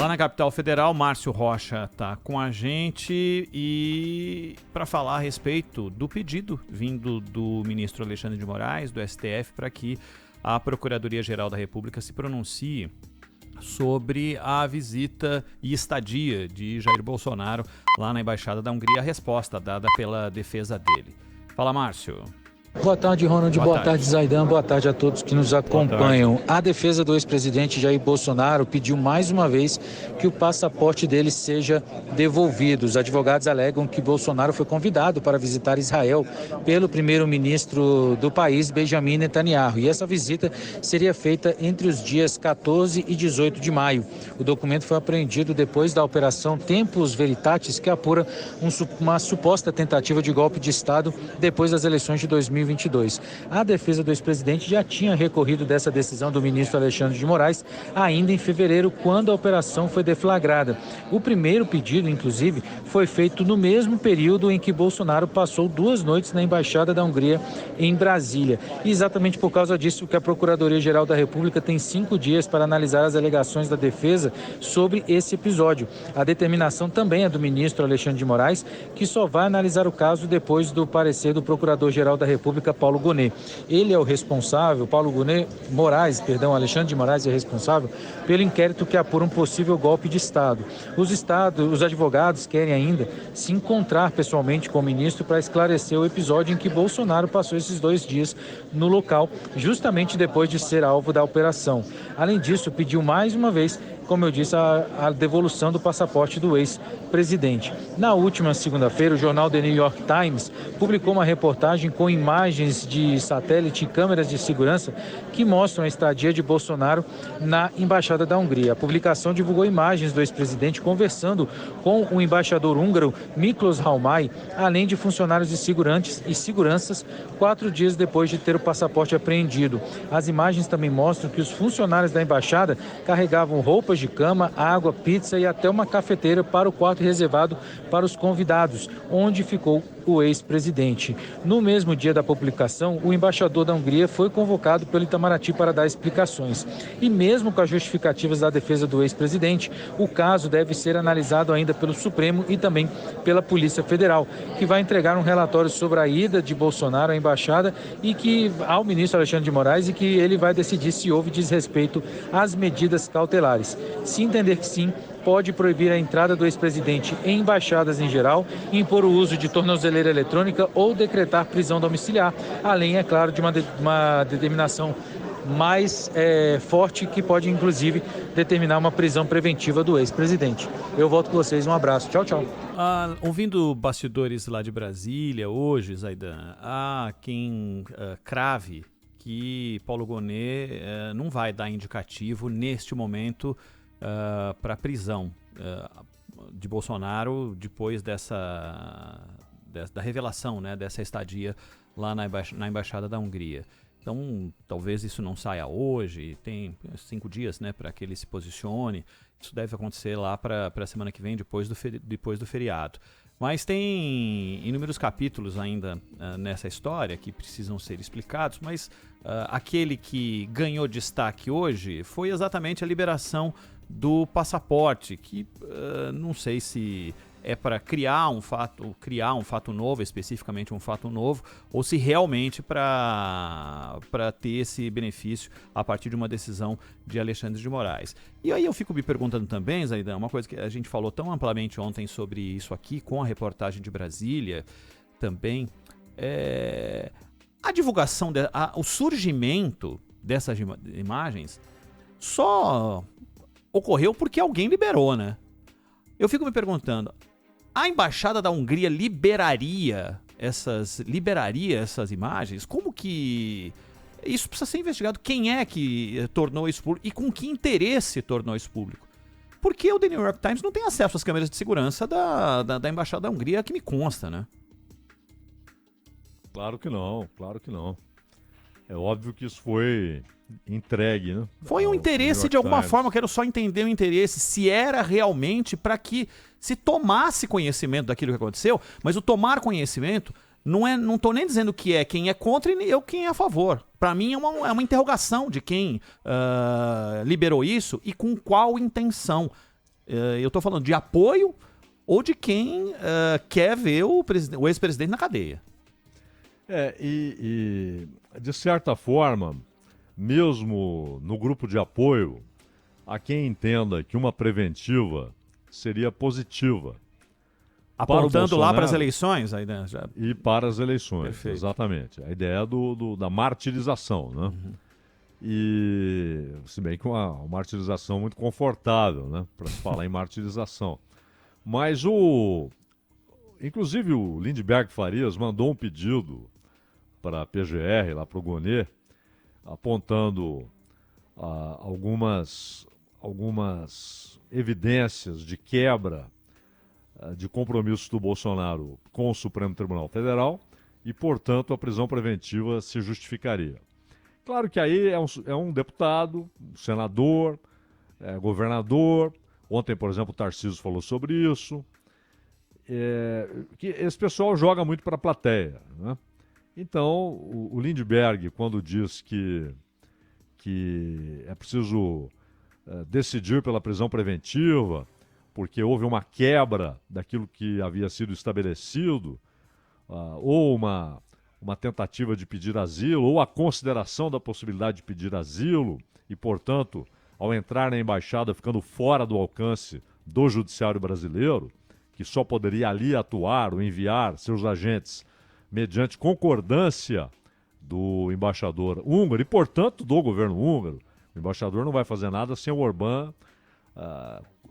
Lá na capital federal, Márcio Rocha está com a gente e para falar a respeito do pedido vindo do ministro Alexandre de Moraes, do STF, para que a Procuradoria-Geral da República se pronuncie sobre a visita e estadia de Jair Bolsonaro lá na Embaixada da Hungria, a resposta dada pela defesa dele. Fala, Márcio. Boa tarde, Ronald. Boa tarde, Zaidan. Boa tarde a todos que nos acompanham. A defesa do ex-presidente Jair Bolsonaro pediu mais uma vez que o passaporte dele seja devolvido. Os advogados alegam que Bolsonaro foi convidado para visitar Israel pelo primeiro-ministro do país, Benjamin Netanyahu. E essa visita seria feita entre os dias 14 e 18 de maio. O documento foi apreendido depois da Operação Tempus Veritatis, que apura uma suposta tentativa de golpe de Estado depois das eleições de 2022. A defesa do ex-presidente já tinha recorrido dessa decisão do ministro Alexandre de Moraes ainda em fevereiro, quando a operação foi deflagrada. O primeiro pedido, inclusive, foi feito no mesmo período em que Bolsonaro passou 2 noites na Embaixada da Hungria em Brasília. E exatamente por causa disso que a Procuradoria-Geral da República tem 5 dias para analisar as alegações da defesa sobre esse episódio. A determinação também é do ministro Alexandre de Moraes, que só vai analisar o caso depois do parecer do Procurador-Geral da República, Paulo Gonet. Ele é o responsável, Alexandre de Moraes é responsável pelo inquérito que apura um possível golpe de Estado. Os advogados querem ainda se encontrar pessoalmente com o ministro para esclarecer o episódio em que Bolsonaro passou esses 2 dias no local, justamente depois de ser alvo da operação. Além disso, pediu mais uma vez, como eu disse, a devolução do passaporte do ex-presidente. Na última segunda-feira, o jornal The New York Times publicou uma reportagem com imagens de satélite e câmeras de segurança que mostram a estadia de Bolsonaro na Embaixada da Hungria. A publicação divulgou imagens do ex-presidente conversando com o embaixador húngaro Miklos Halmai, além de funcionários e seguranças, 4 dias depois de ter o passaporte apreendido. As imagens também mostram que os funcionários da embaixada carregavam roupas de cama, água, pizza e até uma cafeteira para o quarto reservado para os convidados, onde ficou o ex-presidente. No mesmo dia da publicação, o embaixador da Hungria foi convocado pelo Itamaraty para dar explicações. E mesmo com as justificativas da defesa do ex-presidente, o caso deve ser analisado ainda pelo Supremo e também pela Polícia Federal, que vai entregar um relatório sobre a ida de Bolsonaro à embaixada ao ministro Alexandre de Moraes, e que ele vai decidir se houve desrespeito às medidas cautelares. Se entender que sim, pode proibir a entrada do ex-presidente em embaixadas em geral, impor o uso de tornozeleira eletrônica ou decretar prisão domiciliar, além, é claro, de uma determinação mais forte, que pode, inclusive, determinar uma prisão preventiva do ex-presidente. Eu volto com vocês. Um abraço. Tchau, tchau. Ouvindo bastidores lá de Brasília hoje, Zaidan, há quem crave que Paulo Gonet não vai dar indicativo neste momento para a prisão de Bolsonaro depois da revelação, né, dessa estadia lá na Embaixada da Hungria. Então, talvez isso não saia hoje, tem 5 dias, né, para que ele se posicione. Isso deve acontecer lá para a semana que vem, depois do feriado. Mas tem inúmeros capítulos ainda nessa história que precisam ser explicados, mas aquele que ganhou destaque hoje foi exatamente a liberação do passaporte, que não sei se é para criar um fato novo, especificamente um fato novo, ou se realmente para ter esse benefício a partir de uma decisão de Alexandre de Moraes. E aí eu fico me perguntando também, Zaidan, uma coisa que a gente falou tão amplamente ontem sobre isso aqui, com a reportagem de Brasília também, a divulgação, o surgimento dessas imagens só ocorreu porque alguém liberou, né? Eu fico me perguntando, a Embaixada da Hungria liberaria essas imagens? Como que... Isso precisa ser investigado. Quem é que tornou isso público e com que interesse tornou isso público? Porque o The New York Times não tem acesso às câmeras de segurança da Embaixada da Hungria, que me consta, né? Claro que não, claro que não. É óbvio que isso foi entregue, né? Foi um interesse de alguma forma, eu quero só entender o interesse, se era realmente para que se tomasse conhecimento daquilo que aconteceu, mas o tomar conhecimento não estou nem dizendo que é quem é contra e eu quem é a favor. Para mim é uma interrogação de quem liberou isso e com qual intenção. Eu estou falando de apoio ou de quem quer ver o ex-presidente na cadeia. De certa forma, mesmo no grupo de apoio, há quem entenda que uma preventiva seria positiva. Apontando lá para as eleições? Aí, né, já... E para as eleições, Perfeito. Exatamente. A ideia é da martirização, né? Uhum. E se bem que uma martirização muito confortável, né? Para se falar em martirização. Mas inclusive o Lindbergh Farias mandou um pedido para a PGR, lá para o Gonê, apontando algumas evidências de quebra de compromissos do Bolsonaro com o Supremo Tribunal Federal e, portanto, a prisão preventiva se justificaria. Claro que aí é um deputado, um senador, governador. Ontem, por exemplo, o Tarcísio falou sobre isso. Que esse pessoal joga muito para a plateia, né? Então, o Lindbergh, quando diz que é preciso decidir pela prisão preventiva, porque houve uma quebra daquilo que havia sido estabelecido, ou uma tentativa de pedir asilo, ou a consideração da possibilidade de pedir asilo, e, portanto, ao entrar na embaixada, ficando fora do alcance do judiciário brasileiro, que só poderia ali atuar ou enviar seus agentes mediante concordância do embaixador húngaro e, portanto, do governo húngaro. O embaixador não vai fazer nada sem o Orbán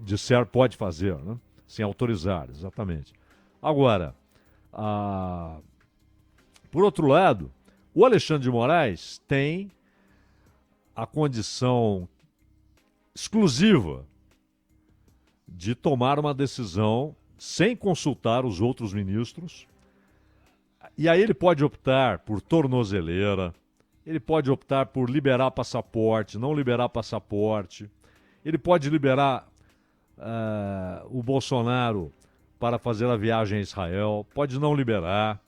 disser pode fazer, né? Sem autorizar, exatamente. Agora, por outro lado, o Alexandre de Moraes tem a condição exclusiva de tomar uma decisão sem consultar os outros ministros. E aí ele pode optar por tornozeleira, ele pode optar por liberar passaporte, não liberar passaporte, ele pode liberar o Bolsonaro para fazer a viagem a Israel, pode não liberar,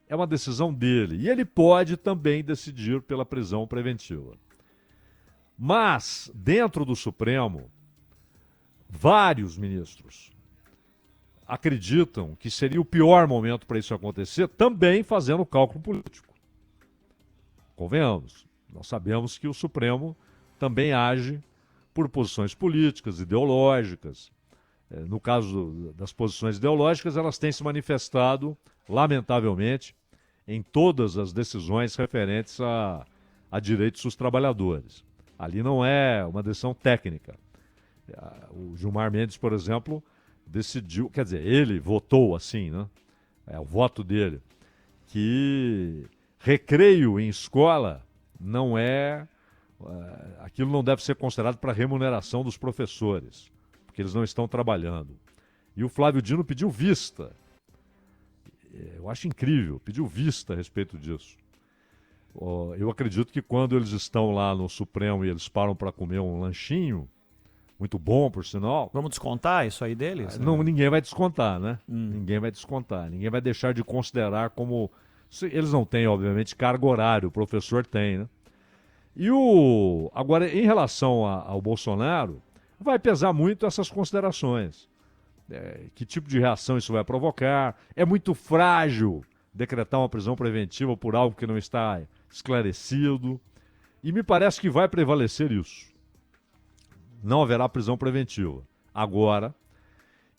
é uma decisão dele. E ele pode também decidir pela prisão preventiva. Mas, dentro do Supremo, vários ministros acreditam que seria o pior momento para isso acontecer, também fazendo cálculo político. Convenhamos, nós sabemos que o Supremo também age por posições políticas, ideológicas. No caso das posições ideológicas, elas têm se manifestado, lamentavelmente, em todas as decisões referentes a direitos dos trabalhadores. Ali não é uma decisão técnica. O Gilmar Mendes, por exemplo, decidiu, quer dizer, ele votou assim, né? É o voto dele, que recreio em escola não aquilo não deve ser considerado para remuneração dos professores, porque eles não estão trabalhando. E o Flávio Dino pediu vista. Eu acho incrível, pediu vista a respeito disso. Eu acredito que quando eles estão lá no Supremo e eles param para comer um lanchinho, muito bom, por sinal. Vamos descontar isso aí deles? Não, ninguém vai descontar, né? Ninguém vai descontar. Ninguém vai deixar de considerar como... Eles não têm, obviamente, carga horária, o professor tem, né? Agora, em relação ao Bolsonaro, vai pesar muito essas considerações. Que tipo de reação isso vai provocar? É muito frágil decretar uma prisão preventiva por algo que não está esclarecido. E me parece que vai prevalecer isso. Não haverá prisão preventiva agora.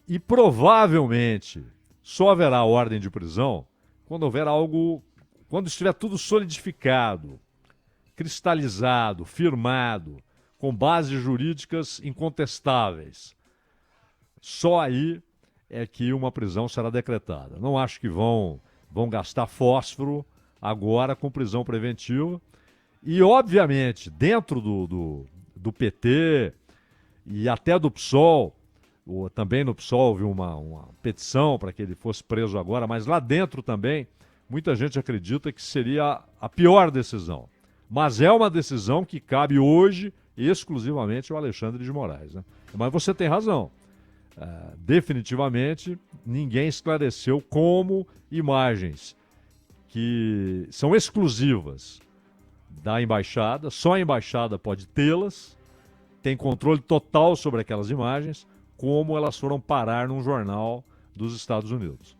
E provavelmente só haverá ordem de prisão quando houver algo, quando estiver tudo solidificado, cristalizado, firmado, com bases jurídicas incontestáveis. Só aí é que uma prisão será decretada. Não acho que vão gastar fósforo agora com prisão preventiva. E, obviamente, dentro do PT e até do PSOL, também no PSOL houve uma petição para que ele fosse preso agora, mas lá dentro também muita gente acredita que seria a pior decisão. Mas é uma decisão que cabe hoje exclusivamente ao Alexandre de Moraes, né? Mas você tem razão. Definitivamente ninguém esclareceu como imagens que são exclusivas da embaixada, só a embaixada pode tê-las, tem controle total sobre aquelas imagens, como elas foram parar num jornal dos Estados Unidos.